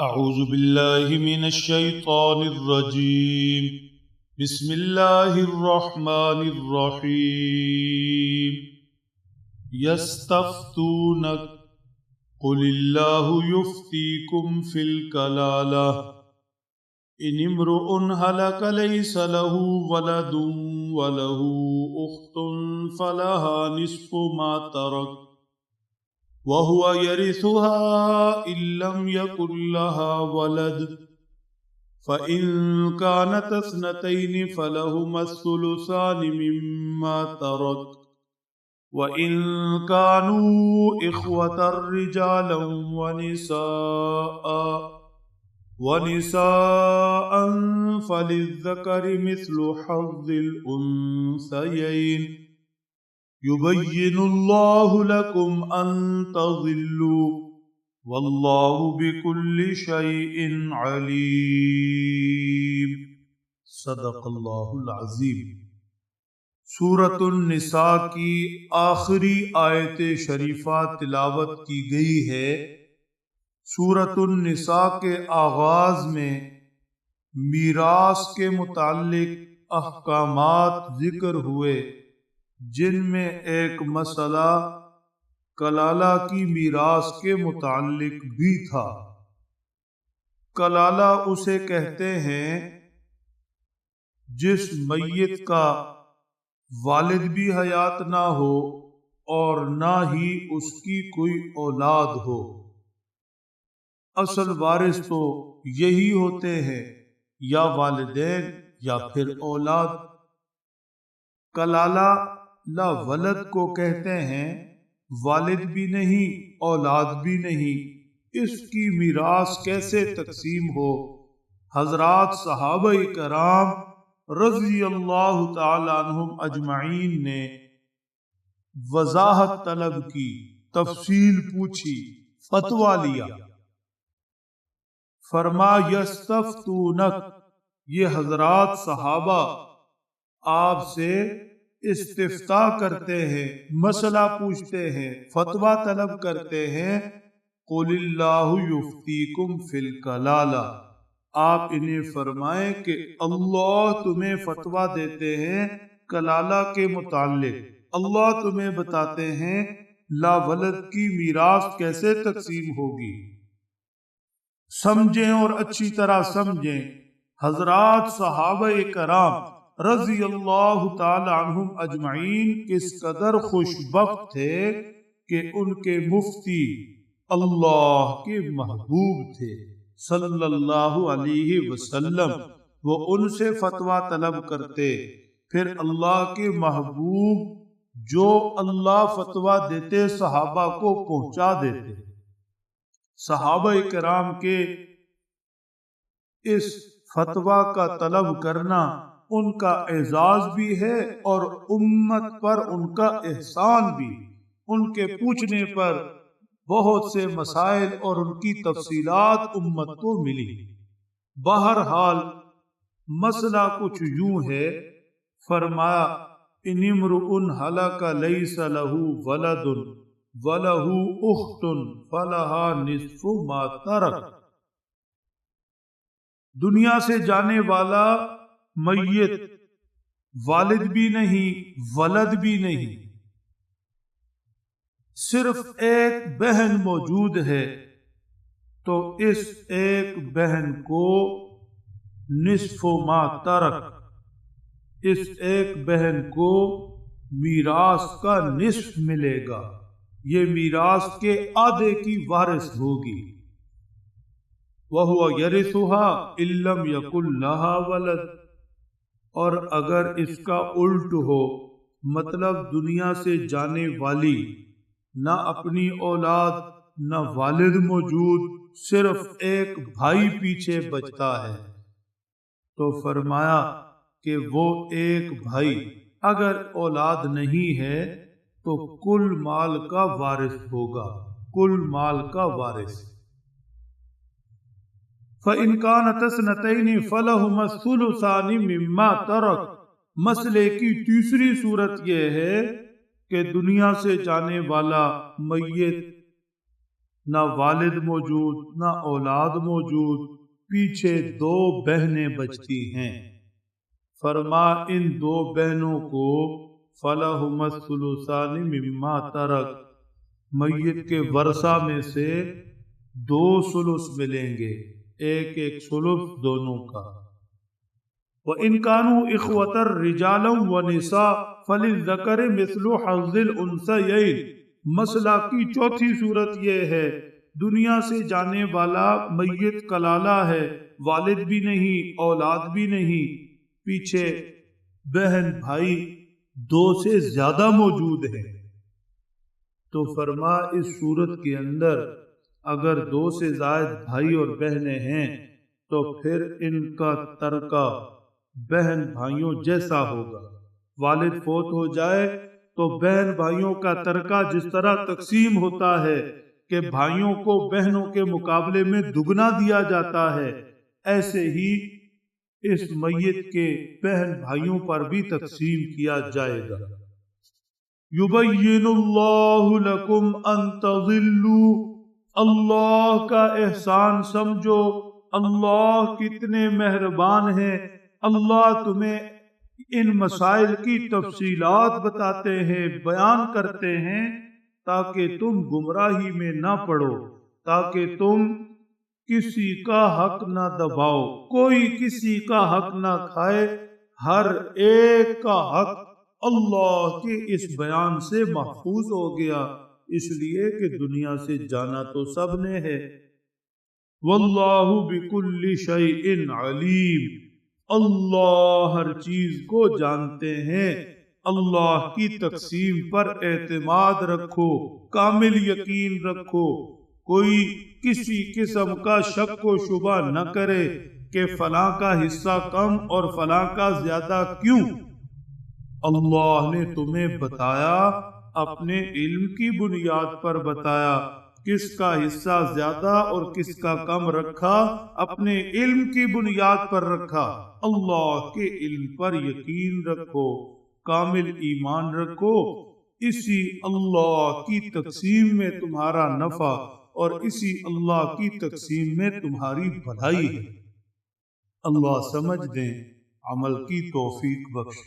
أعوذ بالله من الشيطان الرجيم بسم الله الرحمن الرحيم يستفتونك قل الله يفتيكم في الكلالة إن امرؤ هلك ليس له ولد وله أخت فلها نصف ما ترك وهو يرثها إن لم يكن لها ولد فإن كانت اثنتين فلهما الثلثان مما ترك وإن كانوا إخوة رجالا ونساء فللذكر مثل حظ الأنثيين يبين الله لكم أن تضلوا والله بكل شيء عليم صدق اللہ العظیم۔ سورۃ النساء کی آخری آیت شریفہ تلاوت کی گئی ہے۔ سورۃ النساء کے آغاز میں میراث کے متعلق احکامات ذکر ہوئے، جن میں ایک مسئلہ کلالہ کی میراث کے متعلق بھی تھا۔ کلالہ اسے کہتے ہیں جس میت کا والد بھی حیات نہ ہو اور نہ ہی اس کی کوئی اولاد ہو۔ اصل وارث تو یہی ہوتے ہیں، یا والدین یا پھر اولاد۔ کلالہ لا ولد کو کہتے ہیں، والد بھی نہیں اولاد بھی نہیں، اس کی میراث کیسے تقسیم ہو؟ حضرات صحابہ کرام رضی اللہ تعالی عنہم اجمعین نے وضاحت طلب کی، تفصیل پوچھی، فتویٰ لیا۔ فرما یستفتونک، یہ حضرات صحابہ آپ سے استفتاء کرتے ہیں، مسئلہ پوچھتے ہیں، فتویٰ طلب کرتے ہیں۔ قل اللہ یفتیکم فی الکلالہ، آپ انہیں فرمائیں کہ اللہ تمہیں فتویٰ دیتے ہیں کلالہ کے متعلق۔ اللہ تمہیں بتاتے ہیں لا ولد کی میراث کیسے تقسیم ہوگی۔ سمجھیں اور اچھی طرح سمجھیں۔ حضرات صحابہ کرام رضی اللہ تعالی عنہم اجمعین کس قدر خوش بخت تھے کہ ان کے مفتی اللہ کے محبوب تھے صلی اللہ علیہ وسلم۔ وہ ان سے فتویٰ طلب کرتے، پھر اللہ کے محبوب جو اللہ فتویٰ دیتے صحابہ کو پہنچا دیتے۔ صحابہ کرام کے اس فتویٰ کا طلب کرنا ان کا اعزاز بھی ہے اور امت پر ان کا احسان بھی۔ ان کے پوچھنے پر بہت سے مسائل اور ان کی تفصیلات امت کو ملی۔ بہرحال مسئلہ کچھ یوں ہے۔ فرمایا ان امرؤ ہلک لیس لہ ولد ولہ اخت فلہا نصف ما ترک۔ دنیا سے جانے والا میت والد بھی نہیں ولد بھی نہیں، صرف ایک بہن موجود ہے، تو اس ایک بہن کو نصف ما ترک، اس ایک بہن کو میراث کا نصف ملے گا، یہ میراث کے آدھے کی وارث ہوگی۔ وَهُوَ يَرِثُهَا إِن لَّمْ يَكُن لَّهَا وَلَدٌ، اور اگر اس کا الٹ ہو، مطلب دنیا سے جانے والی نہ اپنی اولاد نہ والد موجود، صرف ایک بھائی پیچھے بچتا ہے، تو فرمایا کہ وہ ایک بھائی اگر اولاد نہیں ہے تو کل مال کا وارث ہوگا، کل مال کا وارث۔ فَإِنْ كَانَتْ اثْنَتَيْنِ فَلَهُمَا الثُّلُثَانِ مِمَّا تَرَكَ۔ مسئلے کی تیسری صورت یہ ہے کہ دنیا سے جانے والا میت نہ والد موجود نہ اولاد موجود، پیچھے دو بہنیں بچتی ہیں۔ فرما ان دو بہنوں کو فَلَهُمَا الثُّلُثَانِ مِمَّا تَرَكَ، میت کے ورثہ میں سے 2 ثلث ملیں گے، ایک ایک ثلث دونوں کا۔ وَإِن كَانُوا إِخْوَةً رِجَالًا وَنِسَاءً فَلِلذَّكَرِ مِثْلُ حَظِّ الْأُنثَيَيْنِ۔ مسئلہ کی چوتھی صورت یہ ہے، دنیا سے جانے والا میت کلالہ ہے، والد بھی نہیں اولاد بھی نہیں، پیچھے بہن بھائی 2 سے زیادہ موجود ہیں، تو فرما اس صورت کے اندر اگر 2 سے زائد بھائی اور بہنیں ہیں تو پھر ان کا ترکہ بہن بھائیوں جیسا ہوگا۔ والد فوت ہو جائے تو بہن بھائیوں کا ترکہ جس طرح تقسیم ہوتا ہے کہ بھائیوں کو بہنوں کے مقابلے میں دگنا دیا جاتا ہے، ایسے ہی اس میت کے بہن بھائیوں پر بھی تقسیم کیا جائے گا۔ یبین اللہ لکم ان تضلوا، اللہ کا احسان سمجھو، اللہ کتنے مہربان ہیں، اللہ تمہیں ان مسائل کی تفصیلات بتاتے ہیں، بیان کرتے ہیں تاکہ تم گمراہی میں نہ پڑو، تاکہ تم کسی کا حق نہ دباؤ، کوئی کسی کا حق نہ کھائے، ہر ایک کا حق اللہ کے اس بیان سے محفوظ ہو گیا، اس لیے کہ دنیا سے جانا تو سب نے ہے۔ واللہ بکل شیء علیم، اللہ ہر چیز کو جانتے ہیں۔ اللہ کی تقسیم پر اعتماد رکھو، کامل یقین رکھو، کوئی کسی قسم کا شک و شبہ نہ کرے کہ فلاں کا حصہ کم اور فلاں کا زیادہ کیوں۔ اللہ نے تمہیں بتایا، اپنے علم کی بنیاد پر بتایا، کس کا حصہ زیادہ اور کس کا کم رکھا، اپنے علم کی بنیاد پر رکھا۔ اللہ کے علم پر یقین رکھو، کامل ایمان رکھو، اسی اللہ کی تقسیم میں تمہارا نفع اور اسی اللہ کی تقسیم میں تمہاری بھلائی ہے۔ اللہ سمجھ دیں، عمل کی توفیق بخش۔